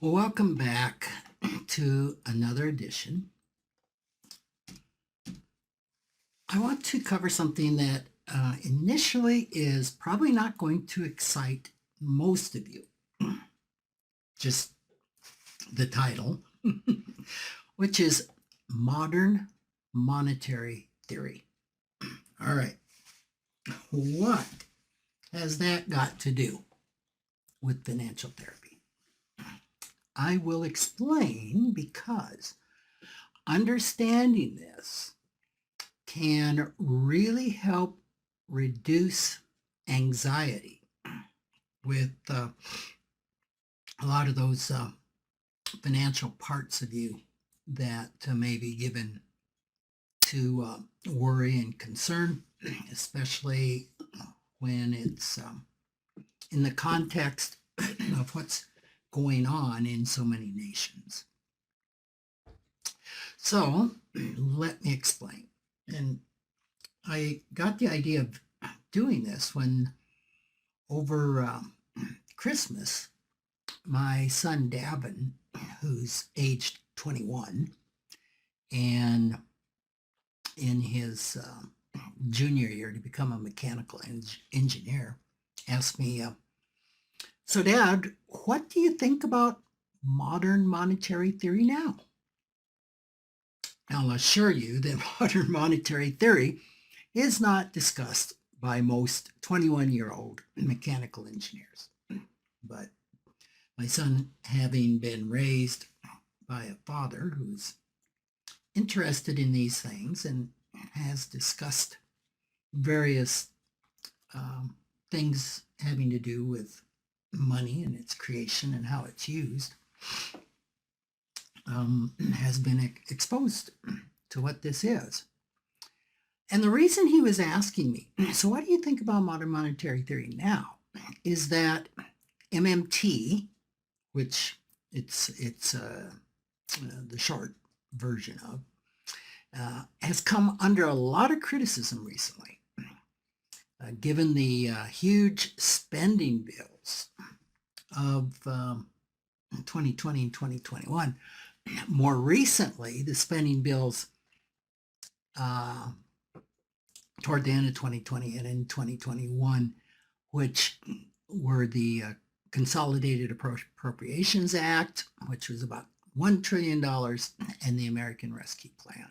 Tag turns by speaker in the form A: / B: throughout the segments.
A: Well, welcome back to another edition. I want to cover something that initially is probably not going to excite most of you, just the title, which is Modern Monetary Theory. All right, what has that got to do with financial therapy? I will explain because understanding this can really help reduce anxiety with a lot of those financial parts of you that may be given to worry and concern, especially when it's in the context of what's going on in so many nations. So let me explain. And I got the idea of doing this when over Christmas, my son Davin, who's aged 21 and in his junior year to become a mechanical engineer, asked me, so Dad, what do you think about modern monetary theory now? I'll assure you that modern monetary theory is not discussed by most 21-year-old mechanical engineers. But my son, having been raised by a father who's interested in these things and has discussed various things having to do with money and its creation and how it's used, has been exposed to what this is. And the reason he was asking me, so what do you think about modern monetary theory now, is that MMT, which it's the short version of, has come under a lot of criticism recently, given the huge spending bills of 2020 and 2021. More recently, the spending bills toward the end of 2020 and in 2021, which were the Consolidated Appropriations Act, which was about $1 trillion, and the American Rescue Plan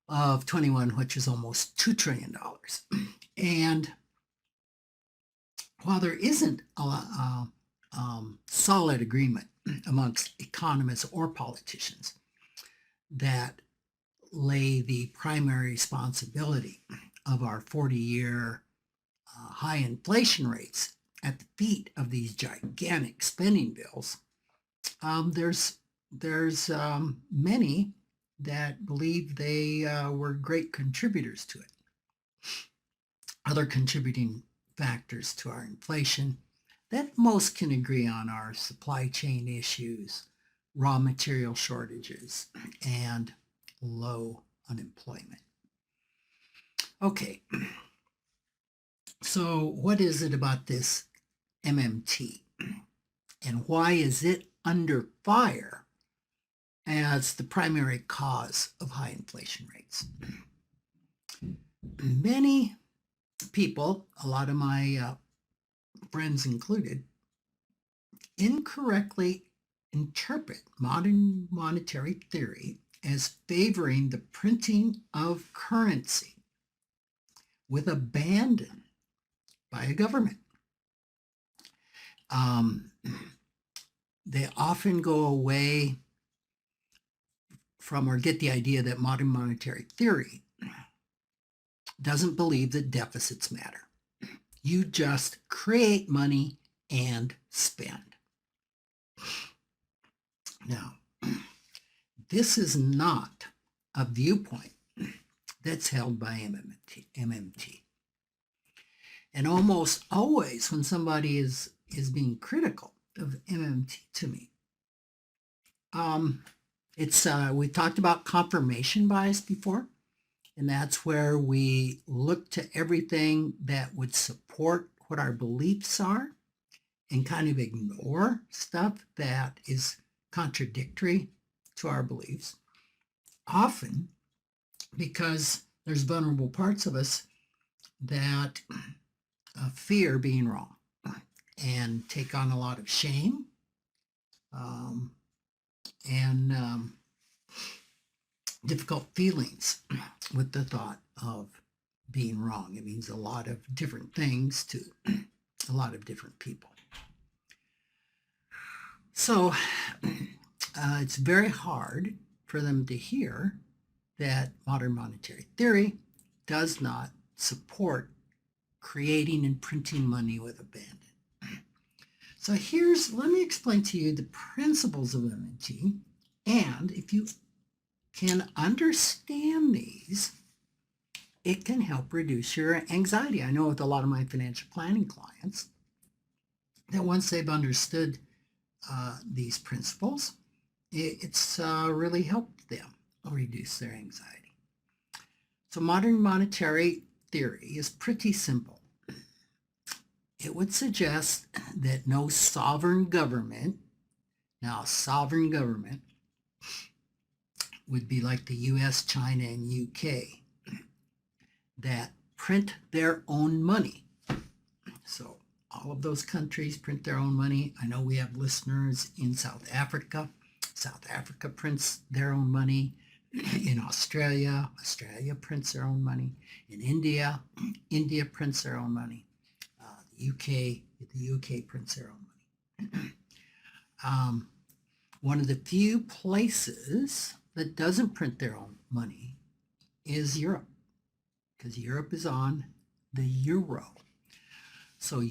A: of 21, which is almost $2 trillion. And while there isn't a solid agreement amongst economists or politicians that lay the primary responsibility of our 40-year high inflation rates at the feet of these gigantic spending bills, there's many that believe they were great contributors to it. Other contributing factors to our inflation that most can agree on are supply chain issues, raw material shortages, and low unemployment. Okay, so what is it about this MMT, and why is it under fire as the primary cause of high inflation rates? Many people, a lot of my friends included, incorrectly interpret modern monetary theory as favoring the printing of currency with abandon by a government. They often go away from or get the idea that modern monetary theory doesn't believe that deficits matter. You just create money and spend. Now, this is not a viewpoint that's held by MMT. And almost always when somebody is being critical of MMT to me, we talked about confirmation bias before, and that's where we look to everything that would support what our beliefs are and kind of ignore stuff that is contradictory to our beliefs, often because there's vulnerable parts of us that fear being wrong and take on a lot of shame and difficult feelings with the thought of being wrong. It means a lot of different things to a lot of different people. So it's very hard for them to hear that modern monetary theory does not support creating and printing money with abandon. So let me explain to you the principles of MMT, and if you can understand these, it can help reduce your anxiety. I know with a lot of my financial planning clients that once they've understood these principles, it's really helped them reduce their anxiety. So modern monetary theory is pretty simple. It would suggest that no sovereign government, now sovereign government would be like the US, China, and UK, that print their own money. So all of those countries print their own money. I know we have listeners in South Africa. South Africa prints their own money. In Australia, Australia prints their own money. In India, India prints their own money. The UK prints their own money. One of the few places that doesn't print their own money is Europe, because Europe is on the euro. So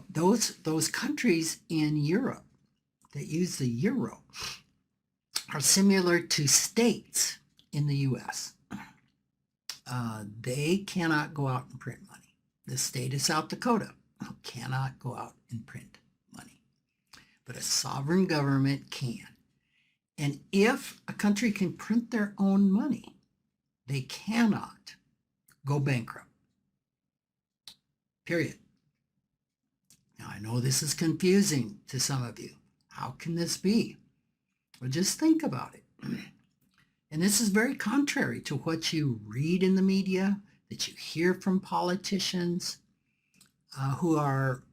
A: those countries in Europe that use the euro are similar to states in the US. They cannot go out and print money. The state of South Dakota cannot go out and print money, but a sovereign government can. And if a country can print their own money, they cannot go bankrupt. Period. Now, I know this is confusing to some of you. How can this be? Well, just think about it. And this is very contrary to what you read in the media, that you hear from politicians who are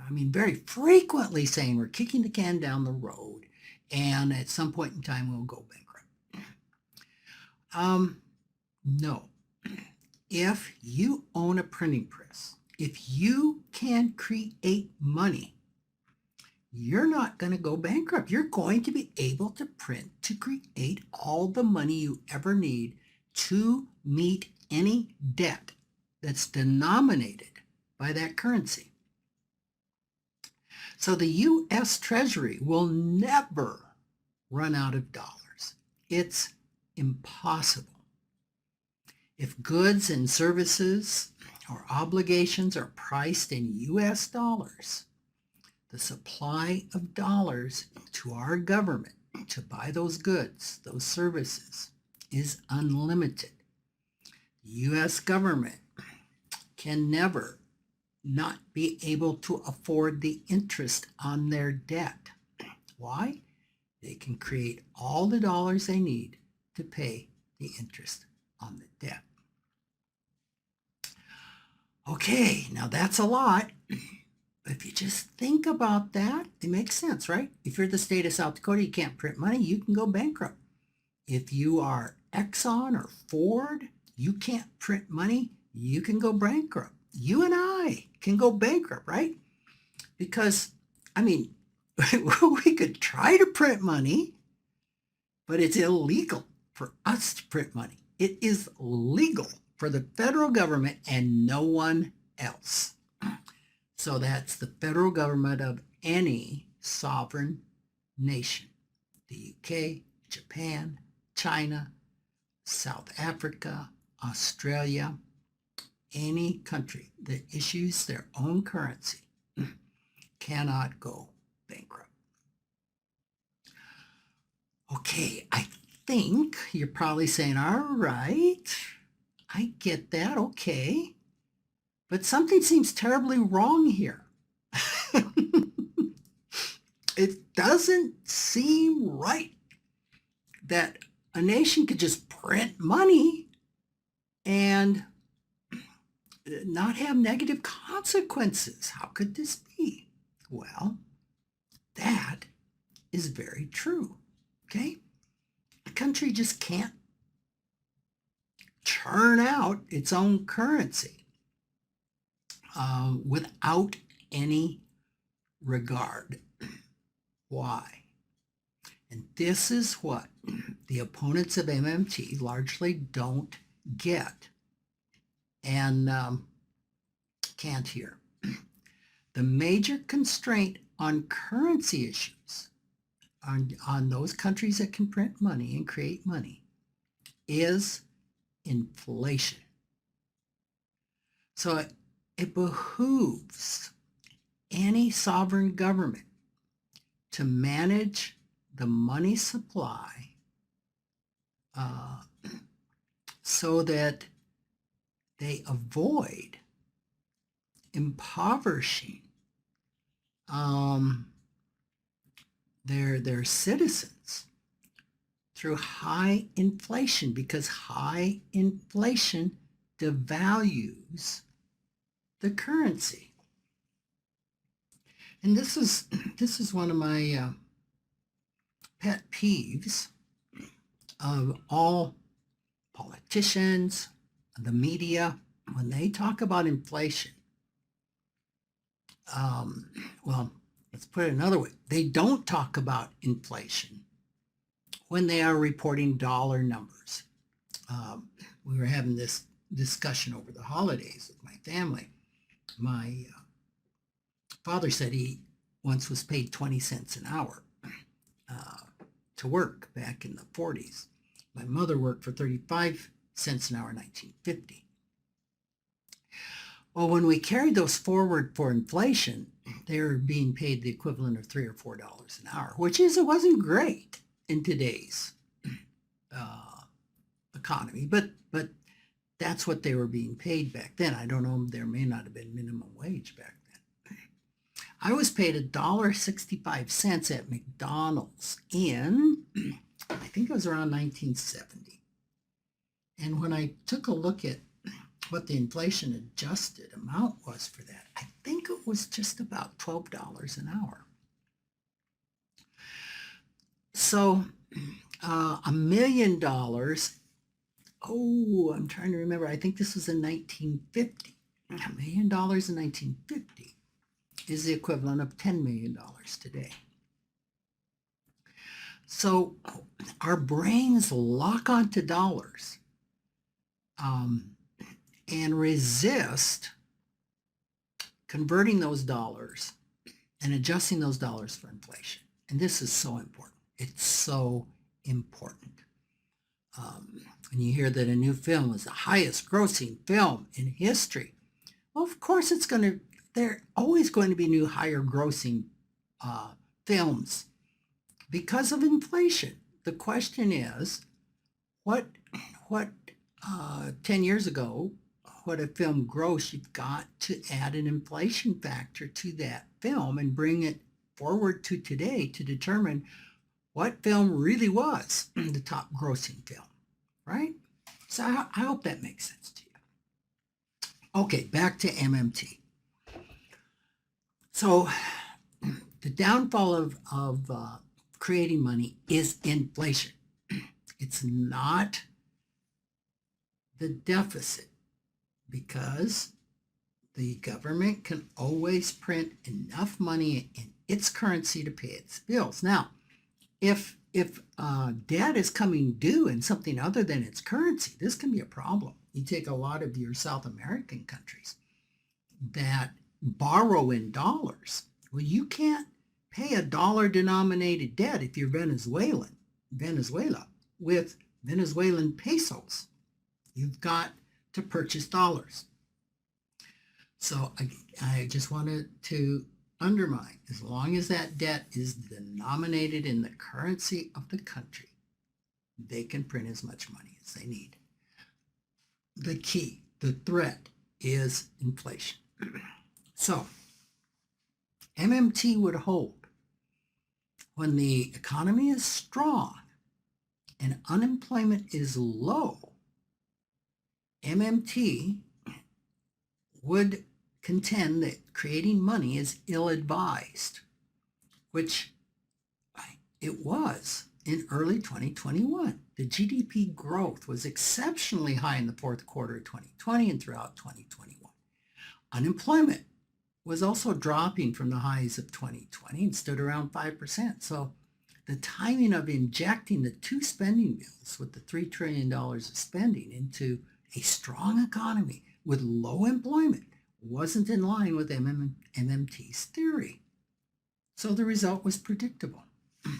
A: very frequently saying we're kicking the can down the road and at some point in time we'll go bankrupt. No. If you own a printing press, if you can create money, you're not going to go bankrupt. You're going to be able to print to create all the money you ever need to meet any debt that's denominated by that currency. So the U.S. Treasury will never run out of dollars. It's impossible. If goods and services or obligations are priced in U.S. dollars, the supply of dollars to our government to buy those goods, those services, is unlimited. The U.S. government can never not be able to afford the interest on their debt. Why? They can create all the dollars they need to pay the interest on the debt. Okay, now that's a lot. But if you just think about that, it makes sense, right? If you're the state of South Dakota, you can't print money, you can go bankrupt. If you are Exxon or Ford, you can't print money, you can go bankrupt. You and I can go bankrupt, right? Because, we could try to print money, but it's illegal for us to print money. It is legal for the federal government and no one else. So that's the federal government of any sovereign nation. The UK, Japan, China, South Africa, Australia, any country that issues their own currency cannot go bankrupt. Okay, I think you're probably saying, all right, I get that, okay. But something seems terribly wrong here. It doesn't seem right that a nation could just print money and not have negative consequences. How could this be? Well, that is very true. Okay? A country just can't churn out its own currency without any regard. Why? And this is what the opponents of MMT largely don't get and can't hear. The major constraint on currency issues, on those countries that can print money and create money, is inflation. So it behooves any sovereign government to manage the money supply so that they avoid impoverishing their citizens through high inflation, because high inflation devalues the currency. And this is one of my pet peeves of all politicians, the media, when they talk about inflation. Well, let's put it another way. They don't talk about inflation when they are reporting dollar numbers. We were having this discussion over the holidays with my family. My father said he once was paid 20 cents an hour to work back in the 40s. My mother worked for 35 cents an hour in 1950. Well, when we carried those forward for inflation, they were being paid the equivalent of $3 or $4 an hour, which it wasn't great in today's economy, but that's what they were being paid back then. I don't know, there may not have been minimum wage back then. I was paid $1.65 at McDonald's in, I think it was around 1970. And when I took a look at what the inflation adjusted amount was for that, I think it was just about $12 an hour. So $1 million, I'm trying to remember, I think this was in 1950. $1 million in 1950 is the equivalent of $10 million today. So our brains lock onto dollars and resist converting those dollars and adjusting those dollars for inflation. And this is so important. It's so important. When you hear that a new film is the highest grossing film in history, well, of course there are always going to be new higher grossing films because of inflation. The question is, what 10 years ago, what a film grossed, you've got to add an inflation factor to that film and bring it forward to today to determine what film really was the top grossing film, right? So I hope that makes sense to you. Okay, back to MMT. So the downfall of creating money is inflation. It's not the deficit, because the government can always print enough money in its currency to pay its bills. Now, if debt is coming due in something other than its currency, this can be a problem. You take a lot of your South American countries that borrow in dollars. Well, you can't pay a dollar-denominated debt if you're Venezuela, with Venezuelan pesos. You've got to purchase dollars. So I just wanted to undermine, as long as that debt is denominated in the currency of the country, they can print as much money as they need. The key, the threat, is inflation. So MMT would hold when the economy is strong and unemployment is low. MMT would contend that creating money is ill-advised, which it was in early 2021. The GDP growth was exceptionally high in the fourth quarter of 2020 and throughout 2021. Unemployment was also dropping from the highs of 2020 and stood around 5%. So the timing of injecting the two spending bills with the $3 trillion of spending into a strong economy with low employment wasn't in line with MMT's theory. So the result was predictable.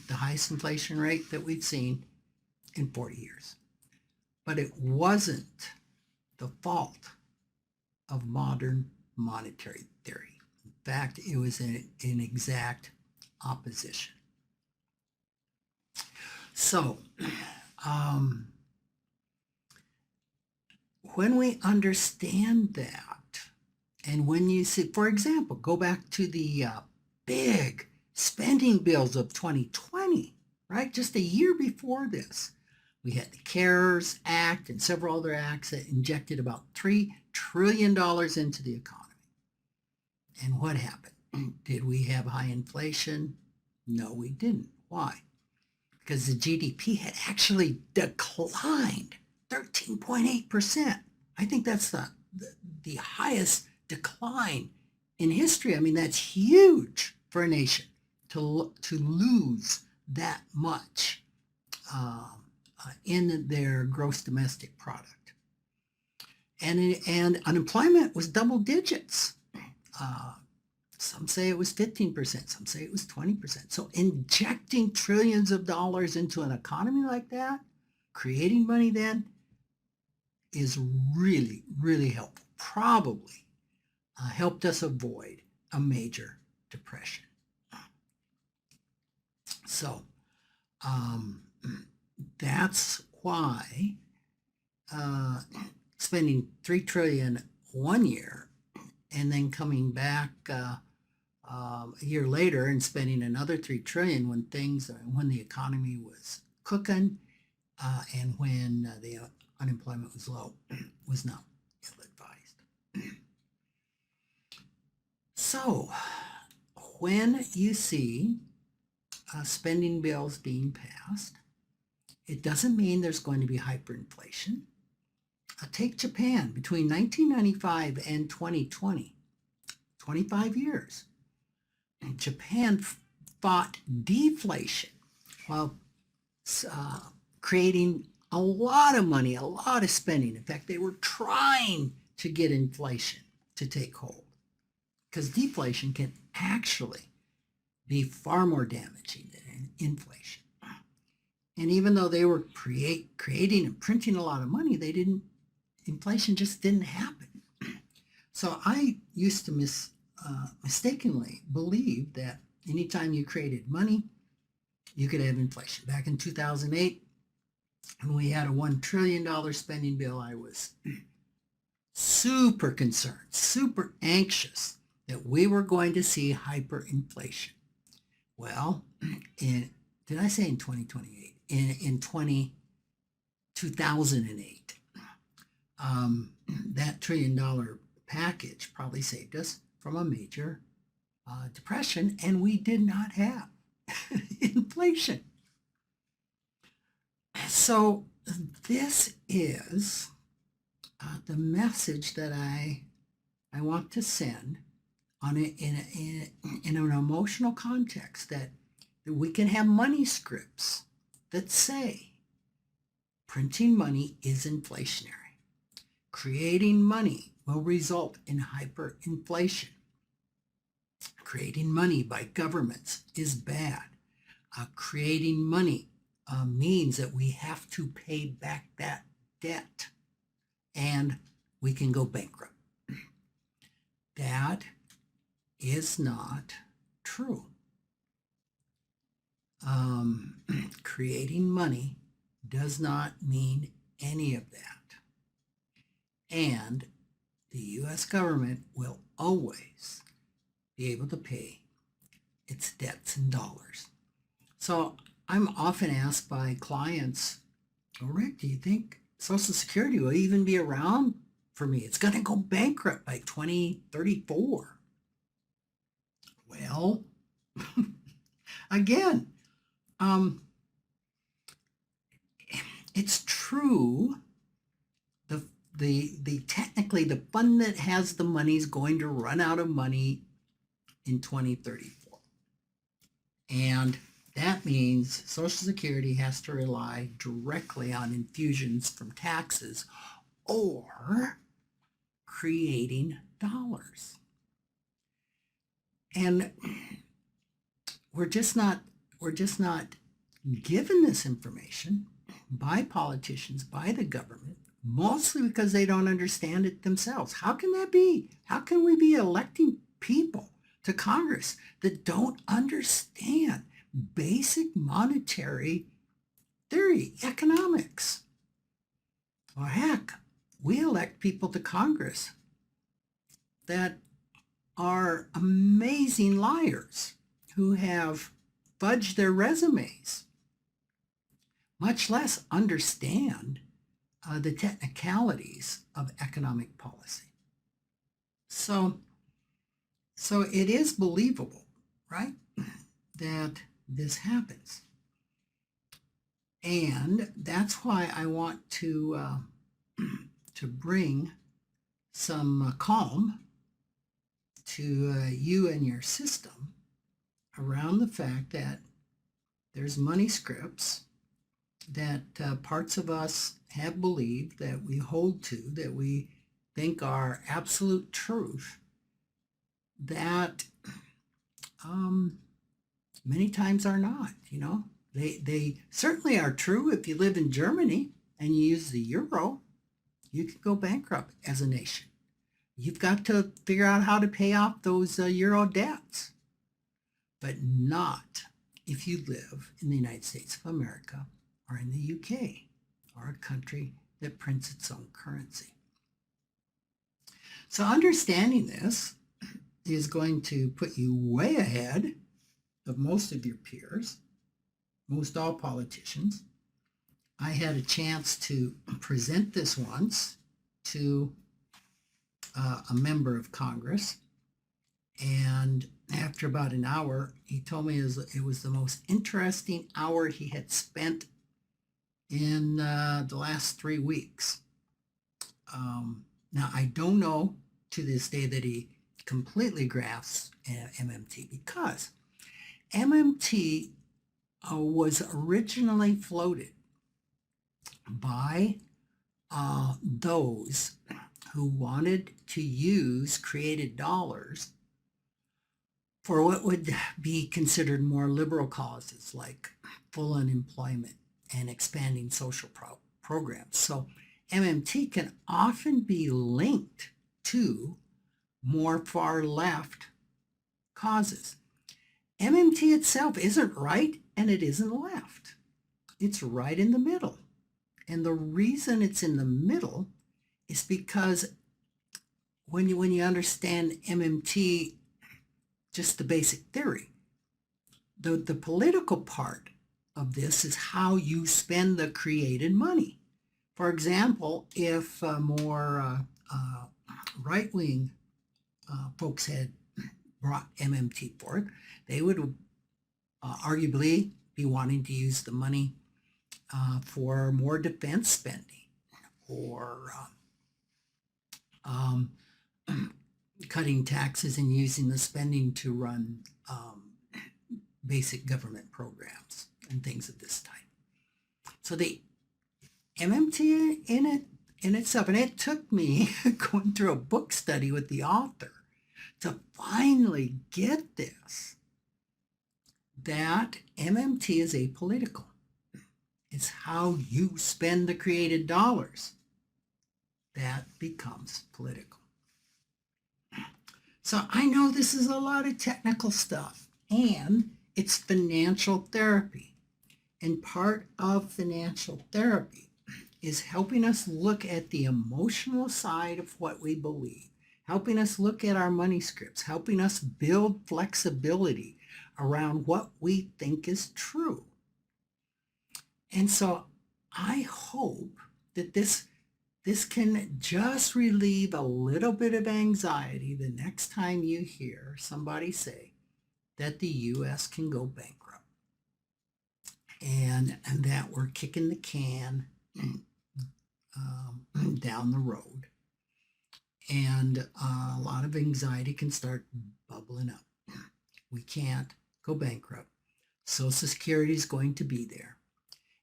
A: The highest inflation rate that we've seen in 40 years. But it wasn't the fault of modern monetary theory. In fact, it was an exact opposition. So, when we understand that, and when you see, for example, go back to the big spending bills of 2020, right? Just a year before this, we had the CARES Act and several other acts that injected about $3 trillion into the economy. And what happened? Did we have high inflation? No, we didn't. Why? Because the GDP had actually declined 13.8%. I think that's the highest decline in history. I mean, that's huge for a nation to lose that much in their gross domestic product. And unemployment was double digits. Some say it was 15%, some say it was 20%. So injecting trillions of dollars into an economy like that, creating money then, is really, really helpful. Probably helped us avoid a major depression. So that's why spending $3 trillion one year and then coming back a year later and spending another $3 trillion when the economy was cooking and when the unemployment was low was not ill-advised. So when you see spending bills being passed, it doesn't mean there's going to be hyperinflation. Take Japan. Between 1995 and 2020, 25 years, Japan fought deflation while creating a lot of money, a lot of spending. In fact, they were trying to get inflation to take hold, because deflation can actually be far more damaging than inflation. And even though they were creating and printing a lot of money, inflation just didn't happen. So I used to mistakenly believe that anytime you created money, you could have inflation. Back in 2008, when we had a $1 trillion spending bill, I was super concerned, super anxious that we were going to see hyperinflation. Well, did I say in 2028? In 2008, that $1 trillion package probably saved us from a major depression, and we did not have inflation. So this is the message that I want to send in an emotional context, that we can have money scripts that say printing money is inflationary. Creating money will result in hyperinflation. Creating money by governments is bad. Creating money means that we have to pay back that debt and we can go bankrupt. That is not true. Creating money does not mean any of that. And the U.S. government will always be able to pay its debts in dollars. So I'm often asked by clients, well, Rick, do you think Social Security will even be around for me? It's going to go bankrupt by 2034. Well, again, it's true. The technically the fund that has the money is going to run out of money in 2034. And that means Social Security has to rely directly on infusions from taxes or creating dollars. And we're just not given this information by politicians, by the government, mostly because they don't understand it themselves. How can that be? How can we be electing people to Congress that don't understand basic monetary theory, economics? Or heck, we elect people to Congress that are amazing liars who have fudged their resumes, much less understand the technicalities of economic policy. So it is believable, right, that this happens. And that's why I want to bring some calm to you and your system around the fact that there's money scripts that parts of us have believed, that we hold to, that we think are absolute truth, that many times are not. They certainly are true. If you live in Germany and you use the euro, you could go bankrupt as a nation. You've got to figure out how to pay off those euro debts, but not if you live in the United States of America or in the UK or a country that prints its own currency. So understanding this is going to put you way ahead of most of your peers, most all politicians. I had a chance to present this once to a member of Congress, and after about an hour, he told me it was the most interesting hour he had spent in the last 3 weeks. Now, I don't know to this day that he completely grasps MMT, because MMT was originally floated by those who wanted to use created dollars for what would be considered more liberal causes like full unemployment and expanding social programs. So MMT can often be linked to more far left causes. MMT itself isn't right and it isn't left. It's right in the middle. And the reason it's in the middle is because when you understand MMT, just the basic theory, the political part of this is how you spend the created money. For example, if more right-wing folks had brought MMT forth, they would arguably be wanting to use the money for more defense spending, or cutting taxes and using the spending to run basic government programs and things of this type. So the MMT in itself, and it took me going through a book study with the author to finally get this, that MMT is apolitical. It's how you spend the created dollars that becomes political. So I know this is a lot of technical stuff, and it's financial therapy. And part of financial therapy is helping us look at the emotional side of what we believe, helping us look at our money scripts, helping us build flexibility around what we think is true. And so I hope that this can just relieve a little bit of anxiety the next time you hear somebody say that the U.S. can go bankrupt and that we're kicking the can down the road. And a lot of anxiety can start bubbling up. We can't go bankrupt. Social Security is going to be there.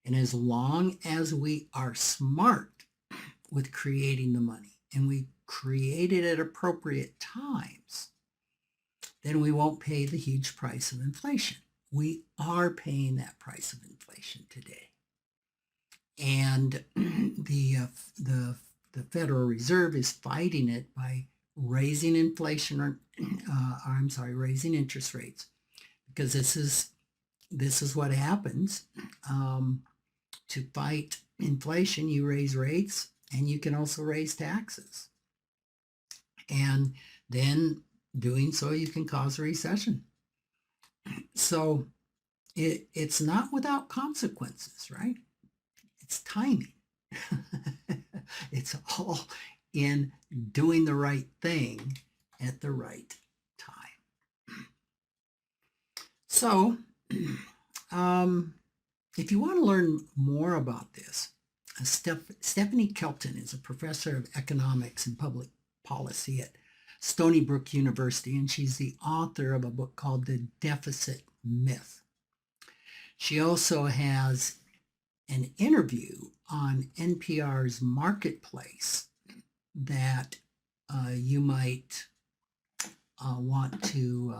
A: And as long as we are smart with creating the money and we create it at appropriate times, then we won't pay the huge price of inflation. We are paying that price of inflation today. And the Federal Reserve is fighting it by raising raising interest rates, because this is what happens. To fight inflation, you raise rates, and you can also raise taxes. And then doing so, you can cause a recession. So it's not without consequences, right? It's timing. It's all in doing the right thing at the right time. So, if you want to learn more about this, Stephanie Kelton is a professor of economics and public policy at Stony Brook University, and she's the author of a book called The Deficit Myth. She also has an interview on NPR's Marketplace that you might want to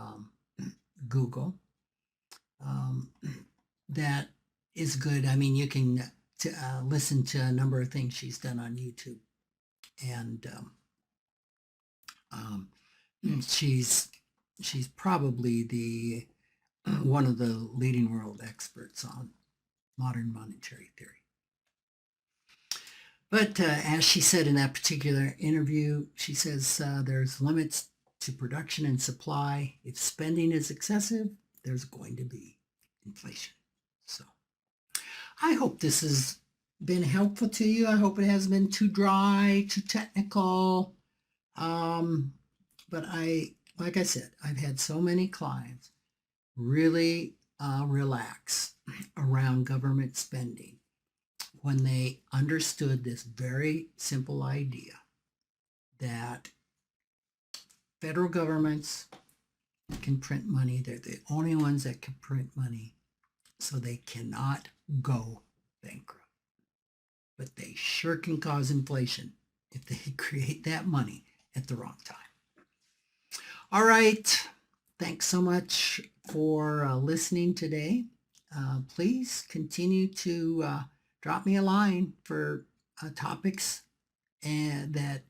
A: Google. That is good. I mean, you can listen to a number of things she's done on YouTube, and she's probably the one of the leading world experts on modern monetary theory. But as she said in that particular interview, she says there's limits to production and supply. If spending is excessive, there's going to be inflation. So I hope this has been helpful to you. I hope it hasn't been too dry, too technical. But like I said, I've had so many clients really relax around government spending when they understood this very simple idea that federal governments can print money. They're the only ones that can print money, so they cannot go bankrupt. But they sure can cause inflation if they create that money at the wrong time. All right. Thanks so much for listening today. Please continue to drop me a line for topics that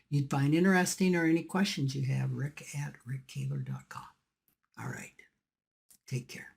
A: you'd find interesting, or any questions you have. Rick@rickkahler.com. All right. Take care.